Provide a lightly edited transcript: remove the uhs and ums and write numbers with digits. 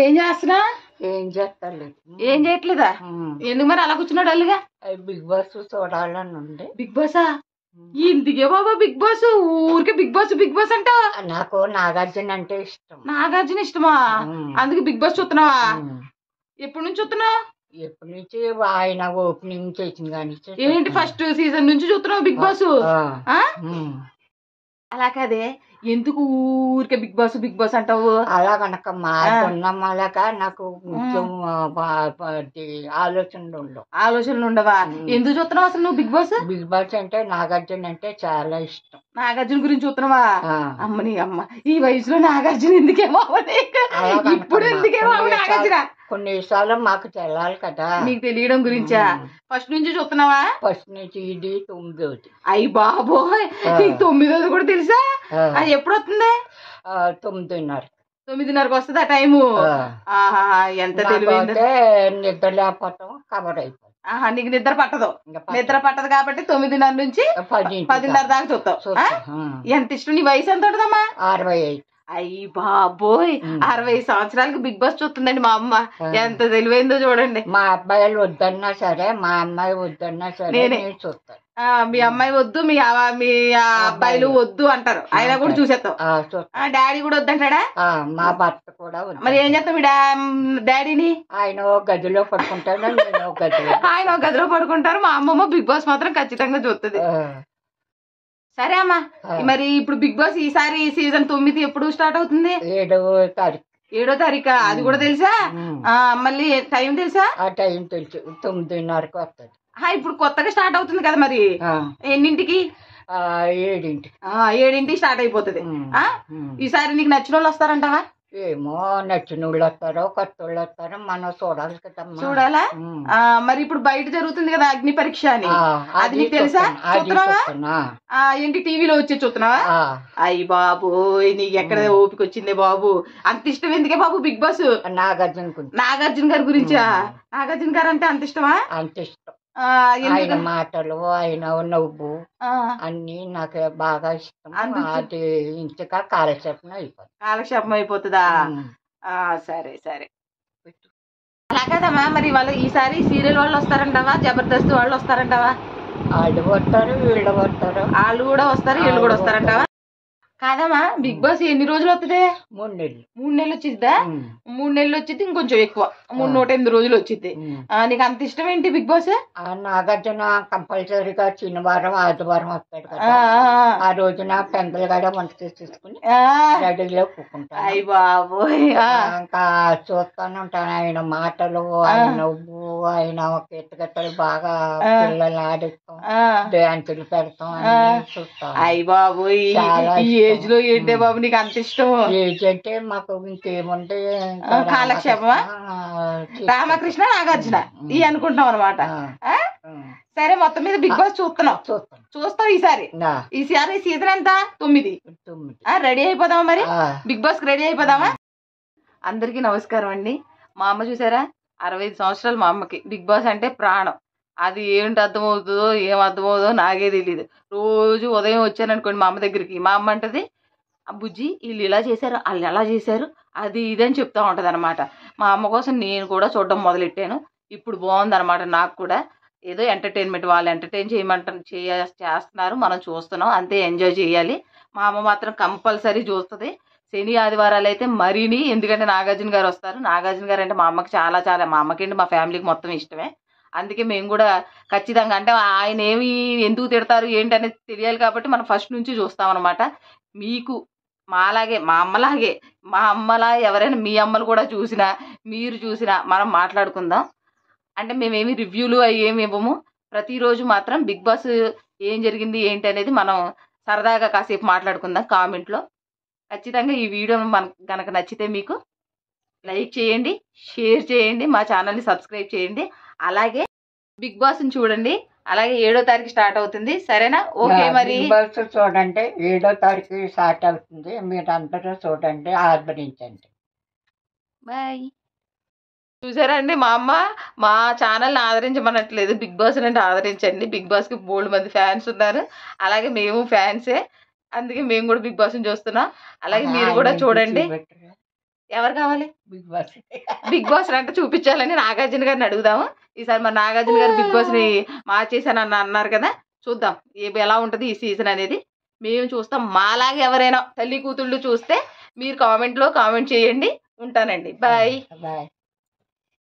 ఏం చేస్తున్నా? ఏం చేస్తాలేదు. ఏం చేయట్లేదా? ఎందుకు మరి అలా కూర్చున్నాడు అల్లుగా? బిగ్ బాస్ చూడాలని ఉంది. బిగ్ బాసా? ఇందుకే బాబా బిగ్ బాస్, ఊరికే బిగ్ బాస్ బిగ్ బాస్ అంట. నాకు నాగార్జున అంటే ఇష్టం. నాగార్జున ఇష్టమా? అందుకే బిగ్ బాస్ చూస్తున్నావా? ఎప్పటి నుంచి చూస్తున్నావు? ఎప్పటి నుంచి ఆయన ఓపెనింగ్ చేసింది కానీ. ఏంటి ఫస్ట్ సీజన్ నుంచి చూస్తున్నావు బిగ్ బాస్? అలా కాదే, ఎందుకు ఊరికే బిగ్ బాస్ అంటావు? అలా కనుక మాకున్నమాలక నాకు కొంచెం ఆలోచనలు ఉండవా? ఎందుకు చూస్తున్నావు అసలు నువ్వు బిగ్ బాస్? బిగ్ బాస్ అంటే నాగార్జున అంటే చాలా ఇష్టం. నాగార్జున గురించి చూస్తున్నావా? అమ్మని అమ్మ, ఈ వయసులో నాగార్జున ఎందుకేమో ఇప్పుడు ఎందుకేమో నాగార్జున. కొన్ని విషయాలు మాకు తెలాలి కదా. నీకు తెలియడం గురించా? ఫస్ట్ నుంచి చూస్తున్నావా? ఫస్ట్ నుంచి ఇది 9వ. అయ్యి బాబోయ్, నీకు 9వ కూడా తెలుసా? అది ఎప్పుడు వస్తుంది? 9:30కి వస్తుంది ఆ టైము. ఆహా, ఎంత తెలివైందంటే నిద్ర లేకపోవటం కవర్ అయిపోతుంది. నీకు నిద్ర పట్టదు కాబట్టి 9:30 నుంచి 10:30 దాకా చూస్తావు. ఎంత ఇష్టం? నీ వయసు ఎంత ఉంటుందమ్మా? 65. అయ్యి బాబోయ్, 65 సంవత్సరాలకు బిగ్ బాస్ చూస్తుందండి మా అమ్మ. ఎంత తెలివైందో చూడండి. మా అబ్బాయిలు వద్దన్నా సరే, మా అమ్మాయి వద్దన్నా సరే నేను చూస్తాను. మీ అమ్మాయి వద్దు, మీ అబ్బాయిలు వద్దు అంటారు, ఆయన కూడా చూసేస్తావు. డాడీ కూడా వద్దంటాడా? మా భర్త కూడా వద్దు. మరి ఏం చేస్తావు మీ డాడీని? ఆయన గదిలో పడుకుంటాడు, నేను గదిలో. ఆయన గదిలో పడుకుంటారు, మా అమ్మమ్మ బిగ్ బాస్ మాత్రం ఖచ్చితంగా చూస్తుంది. సరే అమ్మా, మరి ఇప్పుడు బిగ్ బాస్ ఈసారి సీజన్ 9 ఎప్పుడు స్టార్ట్ అవుతుంది? 7వ తారీఖు. 7వ తారీఖా? అది కూడా తెలుసా? మళ్ళీ టైం తెలుసా? ఆ టైం తెలుసు, 9:30కి వస్తుంది. ఇప్పుడు కొత్తగా స్టార్ట్ అవుతుంది కదా, మరి ఎన్నింటికి? 7ంటికి స్టార్ట్ అయిపోతుంది. ఈసారి నీకు నచ్చిన వాళ్ళు వస్తారంటావా? ఏమో, నచ్చిన వాళ్ళు వస్తారో కొత్త వాళ్ళు వస్తారో మనం చూడాలి కదా. చూడాలా? మరి ఇప్పుడు బయట జరుగుతుంది కదా అగ్ని పరీక్ష అని, అది నీకు తెలుసా? చూస్తున్నావా? ఏంటి టీవీలో వచ్చి చూస్తున్నావా? అయ్యి బాబోయ్, నీకు ఎక్కడ ఓపిక వచ్చిందే బాబు? అంత ఇష్టం ఎందుకే బాబు బిగ్ బాస్? నాగార్జున గారి గురించా? నాగార్జున గారు అంటే అంత ఇష్టమా? అంత ఇష్టం. ఆయన మాటలు, ఆయన నవ్వు అన్ని నాకు బాగా ఇష్టం. అది ఇంతగా కాలక్షేపం అయిపోతుందా? సరే సరే, అలా కదమ్మా. మరి వాళ్ళు ఈసారి సీరియల్ వాళ్ళు వస్తారంటావా? జబర్దస్త్ వాళ్ళు వస్తారంటావా? వాళ్ళు వస్తారు, వీళ్ళు వస్తారు. వాళ్ళు కూడా వస్తారు, వీళ్ళు కూడా వస్తారంటావా? కాదమ్మా, బిగ్ బాస్ ఎన్ని రోజులు వస్తుంది? 3 నెలలు. 3 నెలలు వచ్చిద్దా? 3 నెలలు వచ్చింది, ఇంకొంచెం ఎక్కువ, 108 రోజులు వచ్చింది. నీకు అంత ఇష్టం ఏంటి బిగ్ బాస్? నాగార్జున కంపల్సరీగా శనివారం ఆదివారం వస్తాడు కదా, ఆ రోజున పెందలు గడ వంట చేసుకుని రెడీలో కూకుంటాను. అయ్య బాబోయ్, ఇంకా చూస్తానే ఉంటాను. ఆయన మాటలు, ఆయన నవ్వు, ఆయన ఎత్తుగట్టలు బాగా పిల్లలు ఆడిస్తాం, డ్యాన్సులు పెడతాం అని చూస్తాం. అయ్య బాబోయ్, ఏజ్ లో ఏంటే బాబు నీకు అంత ఇష్టం? ఏజ్ అంటే మాకు ఇంకేముంటే కాలక్షేపమా? రామకృష్ణ, నాగార్జున ఇవి అనుకుంటున్నాం అనమాట. సరే, మొత్తం మీద బిగ్ బాస్ చూస్తావు ఈసారి సీజన్ ఎంత? 9. రెడీ అయిపోదామా మరి? బిగ్ బాస్ రెడీ అయిపోదామా? అందరికీ నమస్కారం అండి. మా అమ్మ చూసారా, 65 సంవత్సరాలు మా అమ్మకి. బిగ్ బాస్ అంటే ప్రాణం. అది ఏంటి అర్థమవుతుందో ఏం అర్థమవుతుందో నాకే తెలియదు. రోజు ఉదయం వచ్చాననుకోండి మా అమ్మ దగ్గరికి, మా అమ్మ అంటది, బుజ్జి వీళ్ళు ఇలా చేశారు, వాళ్ళు ఎలా చేశారు, అది ఇదని చెప్తా ఉంటది అనమాట. మా అమ్మ కోసం నేను కూడా చూడడం మొదలెట్టాను. ఇప్పుడు బాగుందనమాట. నాకు కూడా ఏదో ఎంటర్టైన్మెంట్, వాళ్ళు ఎంటర్టైన్ చేస్తున్నారు, మనం చూస్తున్నాం, అంతే. ఎంజాయ్ చేయాలి. మా అమ్మ మాత్రం కంపల్సరీ చూస్తుంది. శని ఆదివారాలు అయితే మరీని, ఎందుకంటే నాగార్జున గారు వస్తారు. నాగార్జున గారు అంటే మా అమ్మకి చాలా చాలా, మా అమ్మకేంటి మా ఫ్యామిలీకి మొత్తం ఇష్టమే. అందుకే మేము కూడా ఖచ్చితంగా, అంటే ఆయన ఏమి ఎందుకు తిడతారు ఏంటి అనేది తెలియాలి కాబట్టి మనం ఫస్ట్ నుంచి చూస్తాం అనమాట. మీకు మాలాగే, మా అమ్మలా ఎవరైనా మీ అమ్మలు కూడా చూసినా, మీరు చూసినా మనం మాట్లాడుకుందాం. అంటే మేమేమి రివ్యూలు అవి ఏమి ఇవ్వము. ప్రతిరోజు మాత్రం బిగ్ బాస్ ఏం జరిగింది ఏంటి అనేది మనం సరదాగా కాసేపు మాట్లాడుకుందాం కామెంట్లో. ఖచ్చితంగా ఈ వీడియో మనకు కనుక నచ్చితే మీకు లైక్ చేయండి, షేర్ చేయండి, మా ఛానల్ని సబ్స్క్రైబ్ చేయండి. అలాగే బిగ్ బాస్ చూడండి. అలాగే 7వ తారీఖు స్టార్ట్ అవుతుంది, సరేనా? ఓకే, మరి బిగ్ బాస్ చూడండి, 7వ తారీఖు స్టార్ట్ అవుతుంది. మీరు అందరూ చూడండి, ఆదరించండి. బాయ్. చూసారండి, మా అమ్మ మా ఛానల్ని ఆదరించమనట్లేదు, బిగ్ బాస్ అంటే ఆదరించండి. బిగ్ బాస్కి బోల్డ్ మంది ఫ్యాన్స్ ఉన్నారు, అలాగే మేము ఫ్యాన్సే. అందుకే మేము కూడా బిగ్ బాస్ని చూస్తున్నాం. అలాగే మీరు కూడా చూడండి. ఎవరు కావాలి? Big boss. బిగ్ బాస్ అంటే చూపించాలని నాగార్జున గారిని అడుగుదాము. ఈసారి మరి నాగార్జున గారు బిగ్ బాస్ ని మార్చేసాను అన్నారు కదా, చూద్దాం ఎలా ఉంటది ఈ సీజన్ అనేది. మేము చూస్తాం. మాలాగా ఎవరైనా తల్లి కూతుళ్ళు చూస్తే మీరు కామెంట్ చేయండి. ఉంటానండి. బాయ్. బాయ్.